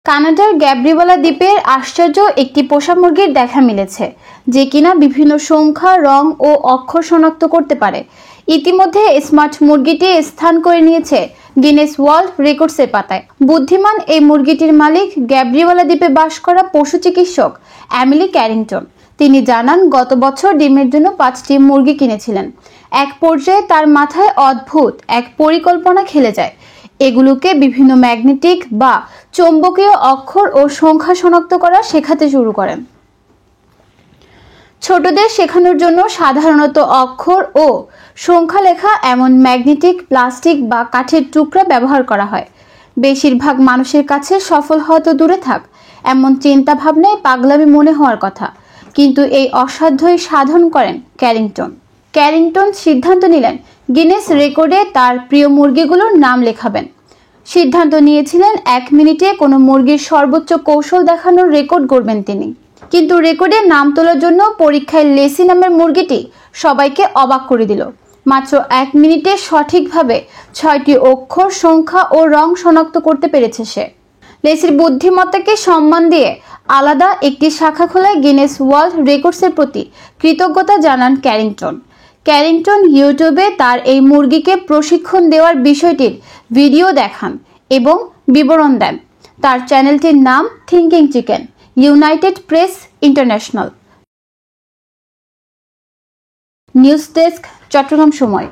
কানাডার গ্যাব্রিওলা দ্বীপের আশ্চর্য একটি পোষা মুরগির দেখা মিলেছে, যে কিনা বিভিন্ন সংখ্যা, রং ও অক্ষর শনাক্ত করতে পারে। ইতিমধ্যে স্মার্ট মুরগিটি স্থান করে নিয়েছে গিনেস ওয়ার্ল্ড রেকর্ডসের পাতায়। বুদ্ধিমান এই মুরগিটির মালিক গ্যাব্রিওলা দ্বীপে বাস করা পশু চিকিৎসক এমিলি ক্যারিংটন। তিনি জানান, গত বছর ডিমের জন্য 5টি মুরগি কিনেছিলেন। এক পর্যায়ে তার মাথায় অদ্ভুত এক পরিকল্পনা খেলে যায়। এগুলোকে বিভিন্ন ম্যাগনেটিক বা চৌম্বকীয় অক্ষর ও সংখ্যা শনাক্ত করা শেখাতে শুরু করেন। ছোটদের শেখানোর জন্য সাধারণত অক্ষর ও সংখ্যা লেখা এমন ম্যাগনেটিক, প্লাস্টিক বা কাঠের টুকরা ব্যবহার করা হয়। বেশিরভাগ মানুষের কাছে সফল হওয়া তো দূরে থাক, এমন চিন্তা ভাবনায় পাগলামি মনে হওয়ার কথা, কিন্তু এই অসাধ্যই সাধন করেন ক্যারিংটন। ক্যারিংটন সিদ্ধান্ত নিলেন গিনেস রেকর্ডে তার প্রিয় মুরগিগুলোর নাম লেখাবেন। সিদ্ধান্ত নিয়েছিলেন 1 মিনিটে কোনো মুরগির সর্বোচ্চ কৌশল দেখানোর রেকর্ড গড়বেন তিনি। কিন্তু রেকর্ডে নাম তোলার জন্য পরীক্ষায় লেসি নামের মুরগিটি সবাইকে অবাক করে দিল। মাত্র 1 মিনিটে সঠিকভাবে 6টি অক্ষর, সংখ্যা ও রং শনাক্ত করতে পেরেছে সে। লেসির বুদ্ধিমত্তাকে সম্মান দিয়ে আলাদা একটি শাখা খোলায় গিনেস ওয়ার্ল্ড রেকর্ডসের প্রতি কৃতজ্ঞতা জানান ক্যারিংটন। ক্যারিংটন ইউটিউবে তার এই মুরগিকে প্রশিক্ষণ দেওয়ার বিষয়টির ভিডিও দেখান এবং বিবরণ দেন। তার চ্যানেলটির নাম thinking chicken, United Press International. News desk, Chattogram সময়।